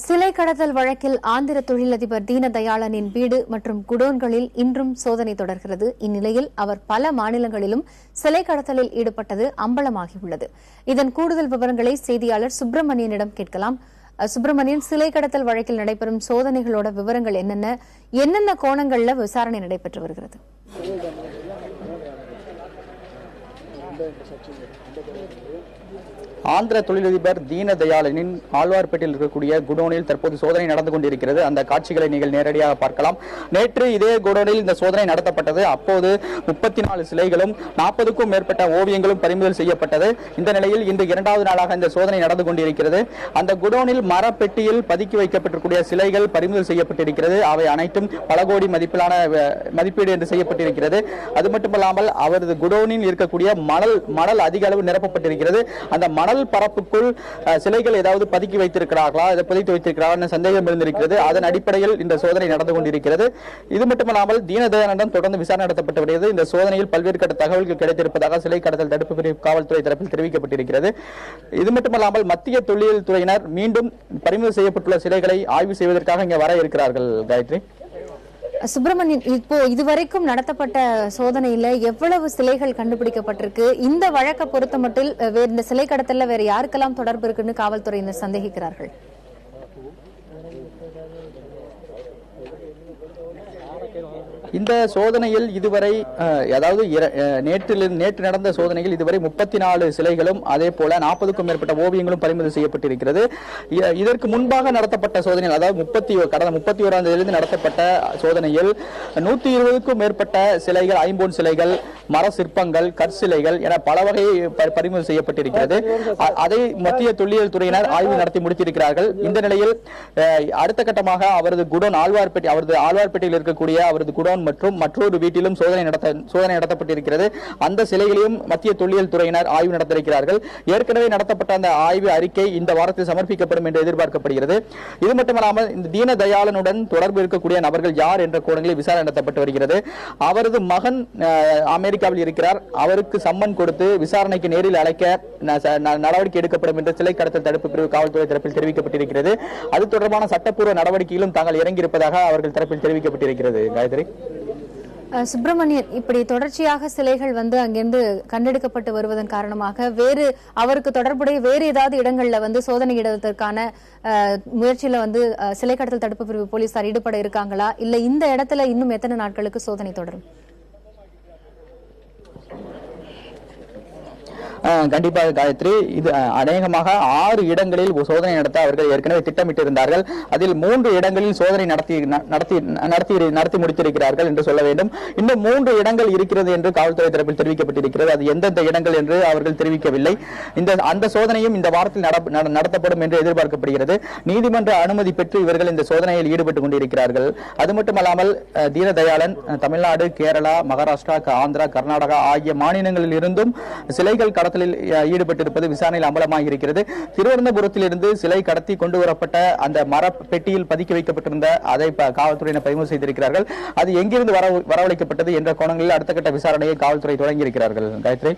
சிலை கடத்தல் வழக்கில் ஆந்திர தொழிலதிபர் தீனதயாளனின் வீடு மற்றும் குடோன்களில் இன்றும் சோதனை தொடர்கிறது. இந்நிலையில் அவர் பல மாநிலங்களிலும் சிலை கடத்தலில் ஈடுபட்டது அம்பலமாகியுள்ளது. இதன் கூடுதல் விவரங்களை செய்தியாளர் சுப்பிரமணியனிடம் கேட்கலாம். சுப்பிரமணியன், சிலை கடத்தல் வழக்கில் நடைபெறும் சோதனைகளோட விவரங்கள் என்னென்ன கோணங்கள்ல விசாரணை நடைபெற்று வருகிறது? ஆந்திர தொழிலதிபர் தீனதயாளனின் ஆழ்வார்பேட்டையில் இருக்கக்கூடிய குடோனில் தற்போது சோதனை நடந்து கொண்டிருக்கிறது. அந்த காட்சிகளை நீங்கள் நேரடியாக பார்க்கலாம். நேற்று இதே குடோனில் இந்த சோதனை நடத்தப்பட்டது. அப்போது 34 சிலைகளும் 40க்கும் மேற்பட்ட ஓவியங்களும் பறிமுதல் செய்யப்பட்டது. இந்த நிலையில் இன்று இரண்டாவது நாளாக இந்த சோதனை நடந்து கொண்டிருக்கிறது. அந்த குடோனில் மரப்பெட்டியில் பதுக்கி வைக்கப்பட்டிருக்கூடிய சிலைகள் பறிமுதல் செய்யப்பட்டிருக்கிறது. அவை அனைத்தும் பல கோடி மதிப்பீடு என்று செய்யப்பட்டிருக்கிறது. அது மட்டுமல்லாமல் அவரது குடோனில் இருக்கக்கூடிய மணல் அதிக அளவு நிரப்பப்பட்டிருக்கிறது. அந்த மணல் பரப்புக்குள் சிலைகள் ஏதாவது பதுக்கி வைத்திருக்கிறார்களா, இதை புதைத்து வைத்திருக்கிறார்கள் சந்தேகம் இருந்திருக்கிறது. அதன் அடிப்படையில் இந்த சோதனை நடந்து கொண்டிருக்கிறது. இது மட்டுமல்லாமல் தீனதயாளனிடம் தொடர்ந்து விசாரணை நடத்தப்பட்டு வருகிறது. இந்த சோதனையில் பல்வேறு கட்ட தகவல்கள் கிடைத்திருப்பதாக சிலை கடத்தல் தடுப்பு பிரிவு காவல்துறை தரப்பில் தெரிவிக்கப்பட்டிருக்கிறது. இது மட்டுமல்லாமல் மத்திய தொல்லியல் துறையினர் மீண்டும் பறிமுதல் செய்யப்பட்டுள்ள சிலைகளை ஆய்வு செய்வதற்காக இங்கே வர இருக்கிறார்கள். காயத்ரி, சுப்பிரமணியன், இப்போ இதுவரைக்கும் நடத்தப்பட்ட சோதனையில எவ்வளவு சிலைகள் கண்டுபிடிக்கப்பட்டிருக்கு? இந்த வழக்கை பொறுத்த மட்டும் இந்த சிலை கடத்தல்ல வேற யாருக்கெல்லாம் தொடர்பு இருக்குன்னு காவல்துறையினர் சந்தேகிக்கிறார்கள்? இந்த சோதனையில் இதுவரை அதாவது நேற்று நடந்த சோதனையில் இதுவரை 34 சிலைகளும் அதே போல 40க்கும் மேற்பட்ட ஓவியங்களும் பறிமுதல் செய்யப்பட்டிருக்கிறது. இதற்கு முன்பாக நடத்தப்பட்ட சோதனையில், அதாவது கடந்த 31ஆம் தேதியிலிருந்து நடத்தப்பட்ட சோதனையில் 120க்கும் மேற்பட்ட சிலைகள், ஐம்பொன் சிலைகள், மர சிற்பங்கள், கற்சிலைகள் என பல வகை பறிமுதல் செய்யப்பட்டிருக்கிறது. அதை மத்திய தொல்லியல் துறையினர் ஆய்வு நடத்தி முடித்திருக்கிறார்கள். இந்த நிலையில் அடுத்த கட்டமாக அவரது குடோன் ஆழ்வார்பேட்டையில் இருக்கக்கூடிய அவரது குடோன் மற்றும் மற்றொரு வீட்டிலும் சோதனை நடத்தப்பட்டிருக்கிறது. அந்த சிலைகளையும் மத்திய தொல்லியல் துறையினர் ஆய்வு நடத்திருக்கிறார்கள். ஏற்கனவே நடத்தப்பட்ட அந்த ஆய்வு அறிக்கை இந்த வாரத்தில் சமர்ப்பிக்கப்படும் என்று எதிர்பார்க்கப்படுகிறது. இது மட்டுமல்லாமல் இந்த தீனதயாளனுடன் தொடர்பு இருக்கக்கூடிய நபர்கள் யார் என்ற கோணங்களில் விசாரணை நடத்தப்பட்டு வருகிறது. அவரது மகன் அமெரிக்காவில் இருக்கிறார். அவருக்கு சம்மன் கொடுத்து விசாரணைக்கு நேரில் அழைக்க நடவடிக்கை எடுக்கப்படும் என்று சிலை கடத்தல் தடுப்பு பிரிவு காவல்துறை தரப்பில் தெரிவிக்கப்பட்டிருக்கிறது. அது தொடர்பான சட்டப்பூர்வ நடவடிக்கையிலும் தாங்கள் இறங்கியிருப்பதாக அவர்கள் தரப்பில் தெரிவிக்கப்பட்டிருக்கிறது. காயத்ரி, சுப்பிரமணியன், இப்படி தொடர்ச்சியாக சிலைகள் அங்கிருந்து கண்டெடுக்கப்பட்டு வருவதன் காரணமாக அவருக்கு தொடர்புடைய வேறு ஏதாவது இடங்கள்ல சோதனையிடுவதற்கான முயற்சியில சிலை கடத்தல் தடுப்பு பிரிவு போலீசார் ஈடுபட இருக்காங்களா, இல்ல இந்த இடத்துல இன்னும் எத்தனை நாட்களுக்கு சோதனை தொடரும்? கண்டிப்பாக காயத்ரி, இது அநேகமாக 6 இடங்களில் சோதனை நடத்த அவர்கள் ஏற்கனவே திட்டமிட்டிருந்தார்கள். அதில் 3 இடங்களில் சோதனை நடத்தி முடித்திருக்கிறார்கள் என்று சொல்ல வேண்டும். இன்னும் 3 இடங்கள் இருக்கிறது என்று காவல்துறை தரப்பில் தெரிவிக்கப்பட்டிருக்கிறது. அது எந்தெந்த இடங்கள் என்று அவர்கள் தெரிவிக்கவில்லை. அந்த சோதனையும் இந்த வாரத்தில் நடத்தப்படும் என்று எதிர்பார்க்கப்படுகிறது. நீதிமன்ற அனுமதி பெற்று இவர்கள் இந்த சோதனையில் ஈடுபட்டுக் கொண்டிருக்கிறார்கள். அது மட்டுமல்லாமல் தீனதயாளன் தமிழ்நாடு, கேரளா, மகாராஷ்டிரா, ஆந்திரா, கர்நாடகா ஆகிய மாநிலங்களில் இருந்தும் சிலைகள் கடத்தலில் ஈடுபட்டிருப்பது விசாரணையில் அம்பலமாக இருக்கிறது. திருவனந்தபுரத்திலிருந்து சிலை கடத்தி கொண்டு வரப்பட்ட அந்த மர பெட்டியில் பதுக்கி வைக்கப்பட்டிருந்த அதை காவல்துறையினர் பறிமுதல் செய்திருக்கிறார்கள். அது எங்கிருந்து வரவழைக்கப்பட்டது என்ற கோணங்களில் அடுத்த கட்ட விசாரணையை காவல்துறை தொடங்கி இருக்கிறார்கள். காயத்ரி.